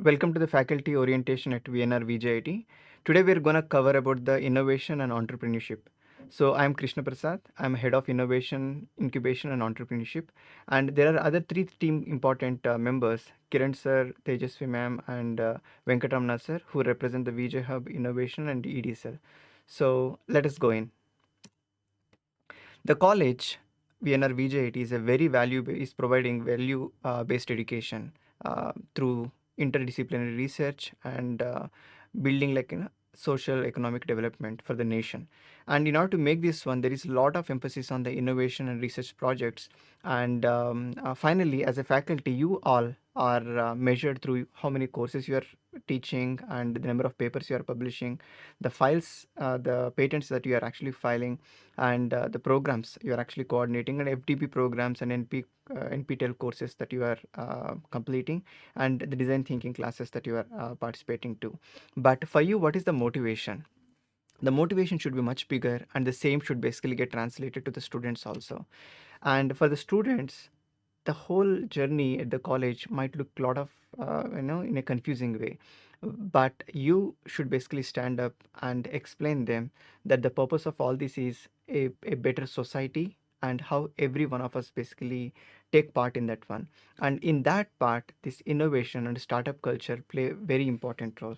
Welcome to the faculty orientation at VNRVJIET. Today we are going to cover about the innovation and entrepreneurship. So I am Krishna Prasad. I am head of innovation, incubation and entrepreneurship. And there are other three team important members, Kiran sir, Tejasvi ma'am and Venkatramana sir, who represent the VJ Hub Innovation and ED cell. So let us go in. The college, VNRVJIT, is a very is providing value based education through interdisciplinary research and building social economic development for the nation. And in order to make this one, there is a lot of emphasis on the innovation and research projects. And finally, as a faculty, you all are measured through how many courses you are teaching and the number of papers you are publishing, the files, the patents that you are actually filing, and the programs you are actually coordinating, and FDP programs and NPTEL courses that you are completing, and the design thinking classes that you are participating to. But for you, what is the motivation? The motivation should be much bigger, and the same should basically get translated to the students also. And for the students, the whole journey at the college might look a lot of in a confusing way, but you should basically stand up and explain them that the purpose of all this is a better society, and how every one of us basically take part in that one. And in that part, this innovation and startup culture play a very important role.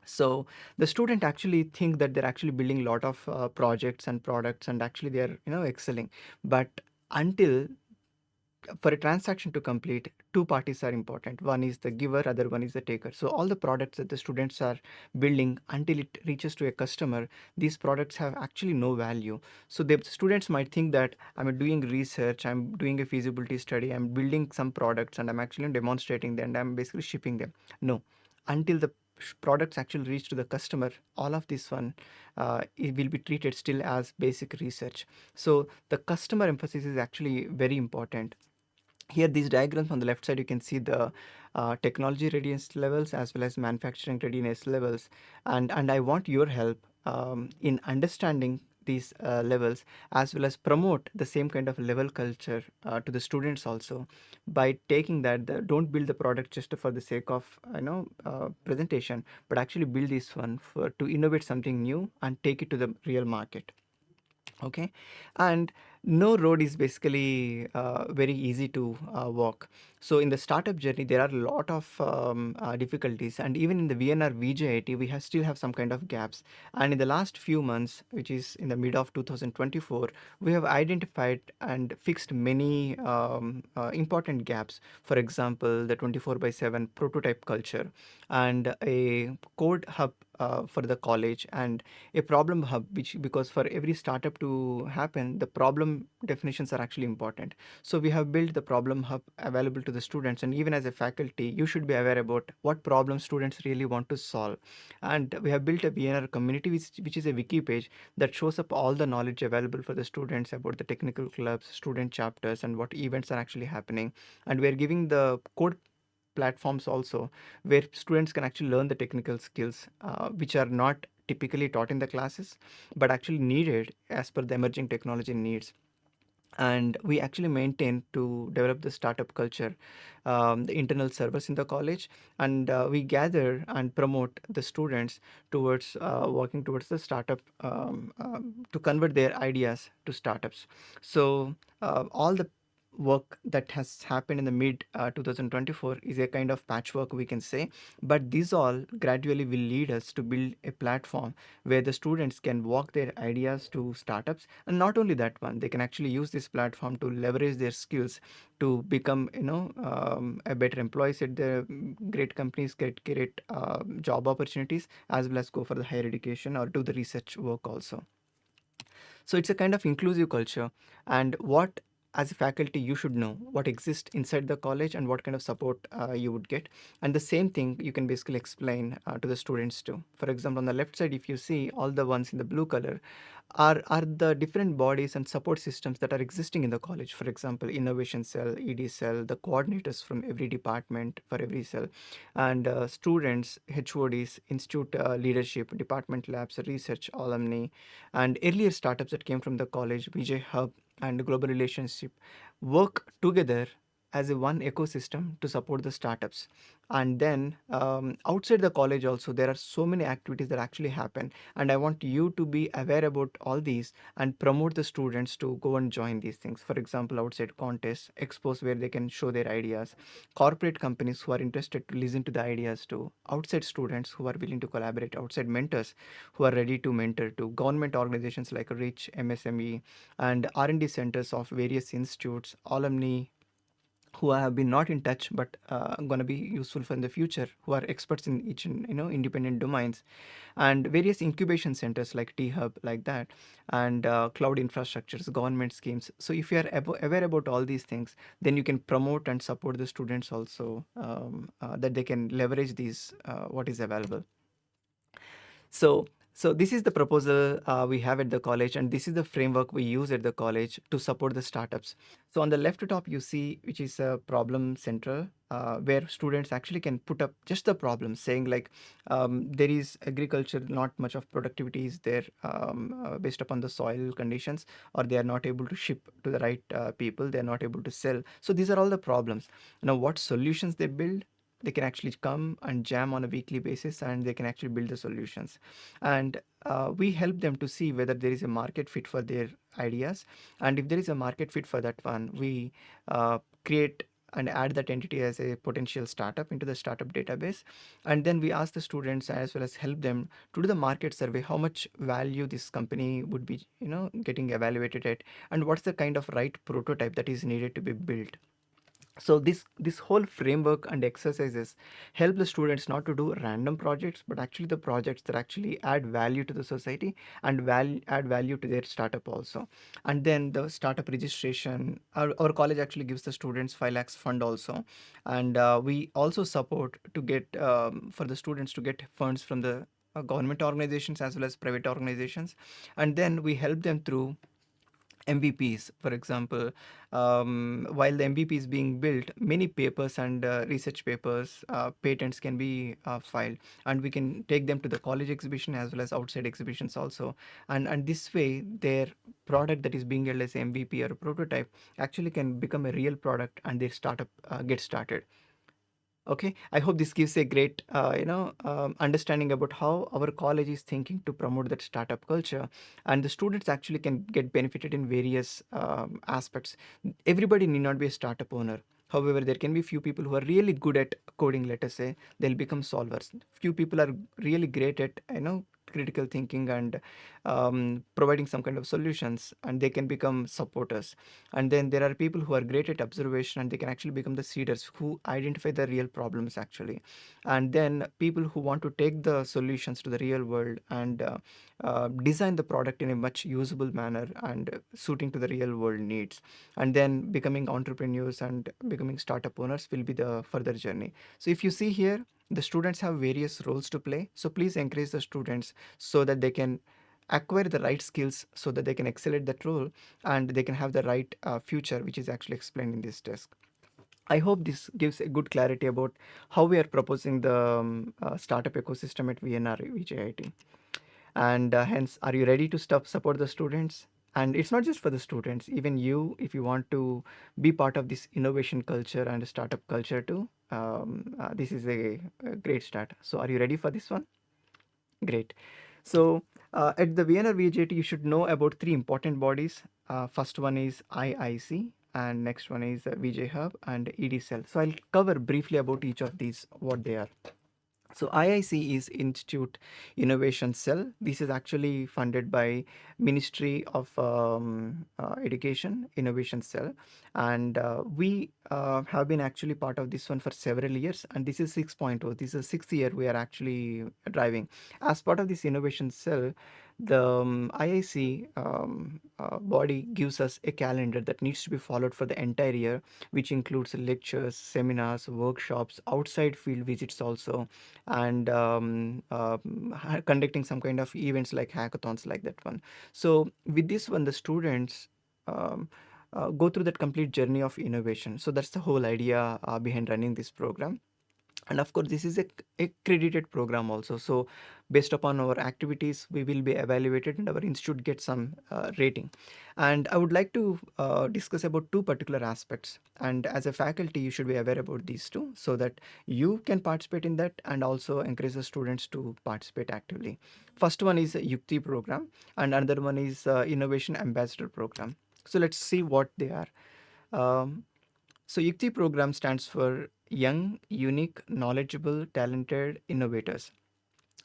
So the student actually think that they're actually building a lot of projects and products, and actually they're excelling. But until for a transaction to complete, two parties are important. One is the giver, other one is the taker. So all the products that the students are building, until it reaches to a customer, these products have actually no value. So the students might think that I'm doing research, I'm doing a feasibility study, I'm building some products, and I'm actually demonstrating them, and I'm basically shipping them. No, until the products actually reach to the customer, all of this one it will be treated still as basic research. So the customer emphasis is actually very important. Here, these diagrams on the left side, you can see the technology readiness levels as well as manufacturing readiness levels. And I want your help in understanding these levels, as well as promote the same kind of level culture to the students also, by taking that don't build the product just for the sake of presentation, but actually build this one for to innovate something new and take it to the real market. Okay. And no road is basically very easy to walk. So in the startup journey, there are a lot of difficulties, and even in the VNR VJIT, we still have some kind of gaps. And in the last few months, which is in the mid of 2024, we have identified and fixed many important gaps. For example, the 24/7 prototype culture, and a code hub for the college, and a problem hub, which, because for every startup to happen, the problem definitions are actually important. So we have built the problem hub available to the students, and even as a faculty, you should be aware about what problem students really want to solve. And we have built a VNR community, which is a wiki page that shows up all the knowledge available for the students about the technical clubs, student chapters, and what events are actually happening. And we are giving the code platforms also, where students can actually learn the technical skills which are not typically taught in the classes, but actually needed as per the emerging technology needs. And we actually maintain to develop the startup culture, the internal servers in the college, and we gather and promote the students towards working towards the startup, to convert their ideas to startups. So all the work that has happened in the mid 2024 is a kind of patchwork, we can say, but these all gradually will lead us to build a platform where the students can walk their ideas to startups. And not only that one, they can actually use this platform to leverage their skills to become a better employees at the great companies, get great job opportunities, as well as go for the higher education or do the research work also. So it's a kind of inclusive culture. And what, as a faculty, you should know what exists inside the college and what kind of support you would get. And the same thing you can basically explain to the students too. For example, on the left side, if you see all the ones in the blue color, are the different bodies and support systems that are existing in the college. For example, innovation cell, ED cell, the coordinators from every department for every cell, and students, HODs, institute leadership, department labs, research, alumni, and earlier startups that came from the college, VJ Hub and global relationship, work together as a one ecosystem to support the startups. And then outside the college also, there are so many activities that actually happen, and I want you to be aware about all these and promote the students to go and join these things. For example, outside contests, expos where they can show their ideas, corporate companies who are interested to listen to the ideas to, outside students who are willing to collaborate, outside mentors who are ready to mentor, to government organizations like Rich, MSME, and R&D centers of various institutes, alumni who have been not in touch but going to be useful for in the future, who are experts in each and independent domains, and various incubation centers like T-Hub, like that, and cloud infrastructures, government schemes. So if you are aware about all these things, then you can promote and support the students also, that they can leverage these what is available. So this is the proposal we have at the college, and this is the framework we use at the college to support the startups. So on the left top, you see, which is a problem central, where students actually can put up just the problem, saying like, there is agriculture, not much of productivity is there, based upon the soil conditions, or they are not able to ship to the right people, they are not able to sell. So these are all the problems. Now, what solutions they build, they can actually come and jam on a weekly basis, and they can actually build the solutions. And we help them to see whether there is a market fit for their ideas, and if there is a market fit for that one, we create and add that entity as a potential startup into the startup database. And then we ask the students as well as help them to do the market survey, how much value this company would be getting evaluated at, and what's the kind of right prototype that is needed to be built. So this whole framework and exercises help the students not to do random projects, but actually the projects that actually add value to the society and add value to their startup also. And then the startup registration, our college actually gives the students 5 lakhs fund also, and we also support to get for the students to get funds from the government organizations as well as private organizations. And then we help them through MVPs, for example. While the MVP is being built, many papers and research papers, patents can be filed, and we can take them to the college exhibition as well as outside exhibitions also. And this way, their product that is being held as MVP or a prototype actually can become a real product, and their startup gets started. Okay, I hope this gives a great, understanding about how our college is thinking to promote that startup culture, and the students actually can get benefited in various aspects. Everybody need not be a startup owner. However, there can be few people who are really good at coding. Let us say they'll become solvers. Few people are really great at critical thinking and providing some kind of solutions, and they can become supporters. And then there are people who are great at observation, and they can actually become the seeders who identify the real problems actually. And then people who want to take the solutions to the real world and design the product in a much usable manner and suiting to the real world needs. And then becoming entrepreneurs and becoming startup owners will be the further journey. So if you see here, the students have various roles to play, so please encourage the students so that they can acquire the right skills so that they can excel at that role, and they can have the right future, which is actually explained in this desk. I hope this gives a good clarity about how we are proposing the startup ecosystem at VNRVJIET. And hence, are you ready to support the students? And it's not just for the students, even you, if you want to be part of this innovation culture and startup culture too, this is a great start. So are you ready for this one? Great. So at the VNRVJT, you should know about three important bodies. First one is IIC, and next one is VJ Hub and ED Cell. So I'll cover briefly about each of these, what they are. So IIC is Institute Innovation Cell. This is actually funded by Ministry of Education Innovation Cell, and we have been actually part of this one for several years. And this is 6.0. This is sixth year we are actually driving. As part of this innovation cell, the IIC body gives us a calendar that needs to be followed for the entire year, which includes lectures, seminars, workshops, outside field visits also, and conducting some kind of events like hackathons like that one. So with this one, the students go through that complete journey of innovation. So that's the whole idea behind running this program. And of course, this is a accredited program also. So based upon our activities, we will be evaluated and our institute gets some rating. And I would like to discuss about two particular aspects, and as a faculty you should be aware about these two so that you can participate in that and also encourage the students to participate actively. First one is a Yukti program and another one is innovation ambassador program. So let's see what they are. So YUKTI program stands for Young, Unique, Knowledgeable, Talented Innovators.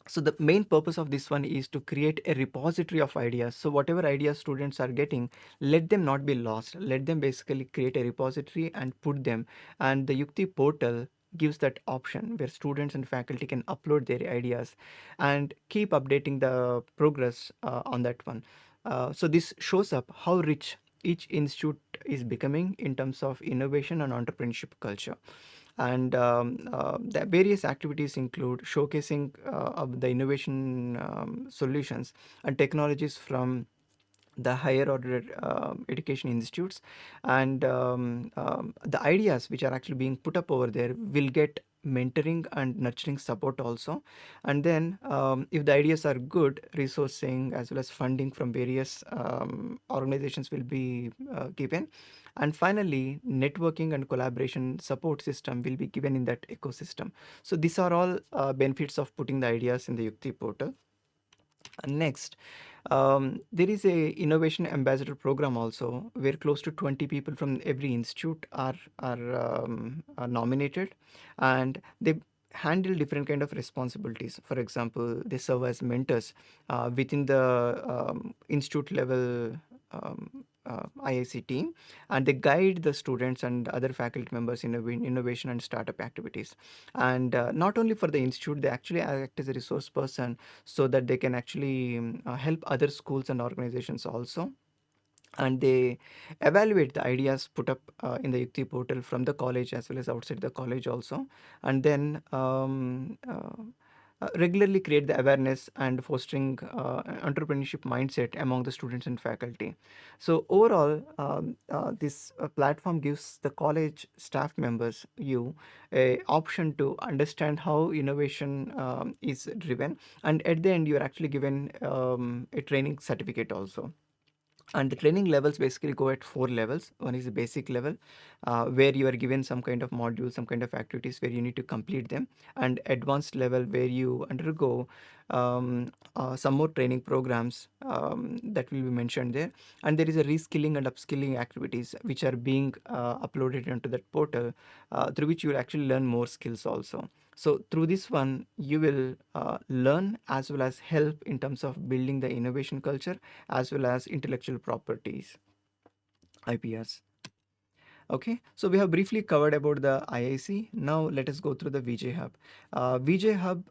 So the main purpose of this one is to create a repository of ideas. So whatever ideas students are getting, let them not be lost. Let them basically create a repository and put them. And the Yukti portal gives that option where students and faculty can upload their ideas and keep updating the progress on that one. So this shows up how rich each institute is becoming in terms of innovation and entrepreneurship culture. And the various activities include showcasing of the innovation solutions and technologies from the higher order education institutes, and the ideas which are actually being put up over there will get mentoring and nurturing support also. And then if the ideas are good, resourcing as well as funding from various organizations will be given. And finally, networking and collaboration support system will be given in that ecosystem. So these are all benefits of putting the ideas in the Yukti portal. Next, there is a innovation ambassador program also, where close to 20 people from every institute are nominated, and they handle different kind of responsibilities. For example, they serve as mentors within the institute level IIC team, and they guide the students and other faculty members in innovation and startup activities. And not only for the institute, they actually act as a resource person so that they can actually help other schools and organizations also. And they evaluate the ideas put up in the Yukti portal from the college as well as outside the college also. And then regularly create the awareness and fostering entrepreneurship mindset among the students and faculty. So overall, this platform gives the college staff members you a option to understand how innovation is driven, and at the end you are actually given a training certificate also. And the training levels basically go at 4 levels. One is the basic level, where you are given some kind of module, some kind of activities where you need to complete them, and advanced level where you undergo some more training programs that will be mentioned there. And there is a reskilling and upskilling activities which are being uploaded into that portal, through which you will actually learn more skills also. So through this one, you will learn as well as help in terms of building the innovation culture as well as intellectual properties, IPRs. Okay, so we have briefly covered about the IIC. Now let us go through the VJ Hub. VJ Hub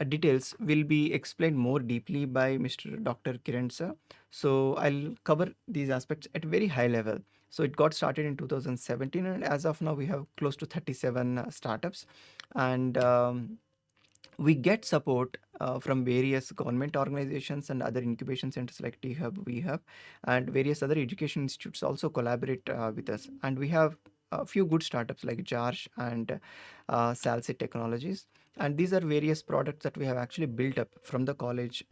details will be explained more deeply by Mr. Dr. Kiran sir. So I'll cover these aspects at very high level. So it got started in 2017, and as of now we have close to 37 startups, and we get support from various government organizations and other incubation centers like T-Hub, V-Hub, and various other education institutes also collaborate with us. And we have a few good startups like JARSH and Salsit Technologies. And these are various products that we have actually built up from the college,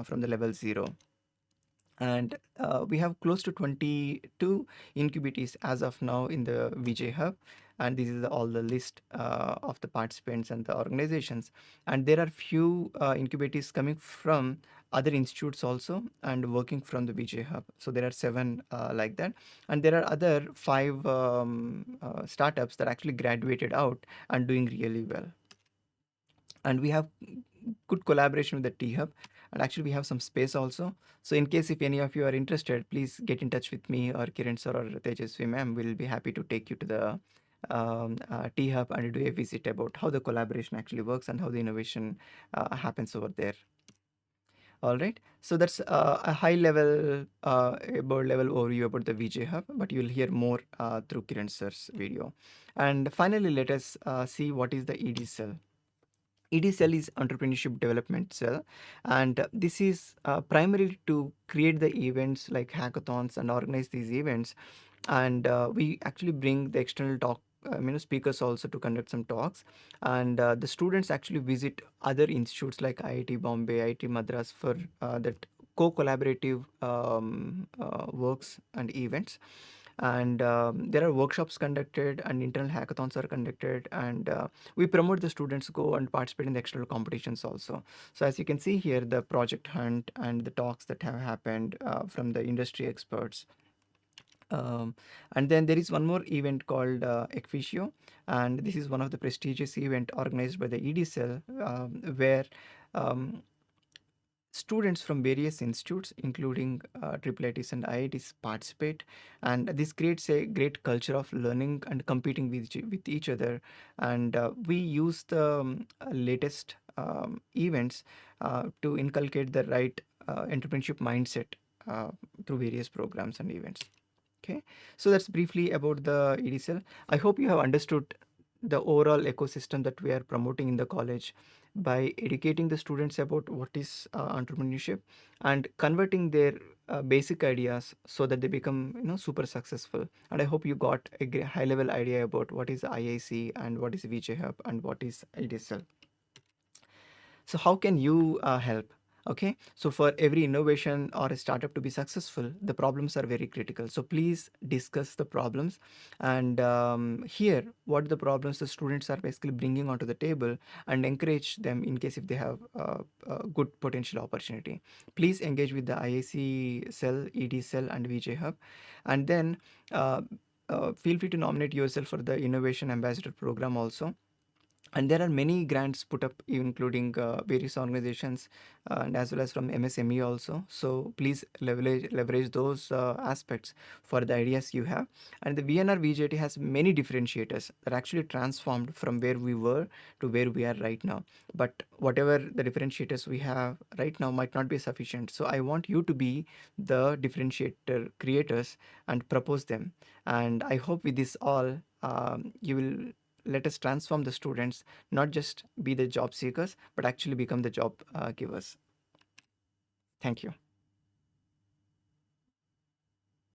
from the level 0. And we have close to 22 incubatees as of now in the VJ Hub, and this is all the list of the participants and the organizations. And there are few incubatees coming from other institutes also and working from the VJ Hub. So there are 7 like that, and there are other 5 startups that actually graduated out and doing really well. And we have good collaboration with the T-Hub, and actually we have some space also. So in case if any of you are interested, please get in touch with me or Kiran sir or Tejasvi ma'am. We'll be happy to take you to the T-Hub and do a visit about how the collaboration actually works and how the innovation happens over there. All right, so that's a high level, above level overview about the VJ Hub, but you'll hear more through Kiran sir's video. And finally, let us see what is the ED cell. ED cell is entrepreneurship development cell, and this is primarily to create the events like hackathons and organize these events. And we actually bring the external speakers also to conduct some talks, and the students actually visit other institutes like IIT Bombay, IIT Madras for that co-collaborative works and events. And there are workshops conducted and internal hackathons are conducted, and we promote the students go and participate in the external competitions also. So as you can see here, the project hunt and the talks that have happened from the industry experts. um, and then there is one more event called Ecficio, and this is one of the prestigious event organized by the EDCell, where um, students from various institutes, including IIITs and IITs, participate, and this creates a great culture of learning and competing with each other. And we use the latest events to inculcate the right entrepreneurship mindset uh, through various programs and events. Okay, so that's briefly about the EDCL. I hope you have understood the overall ecosystem that we are promoting in the college by educating the students about what is entrepreneurship and converting their basic ideas so that they become super successful. And I hope you got a high level idea about what is IIC and what is VJ Hub and what is EDCL. So how can you help? Okay, so for every innovation or a startup to be successful, the problems are very critical. So please discuss the problems and hear what the problems the students are basically bringing onto the table, and encourage them in case if they have a good potential opportunity. Please engage with the IAC cell, ED cell, and VJ Hub, and then uh, feel free to nominate yourself for the Innovation Ambassador program also. And there are many grants put up, including various organizations and as well as from MSME also. So please leverage those aspects for the ideas you have. And the VNRVJIET has many differentiators that actually transformed from where we were to where we are right now. But whatever the differentiators we have right now might not be sufficient. So I want you to be the differentiator creators and propose them. And I hope with this all, you will let us transform the students, not just be the job seekers, but actually become the job givers. Thank you.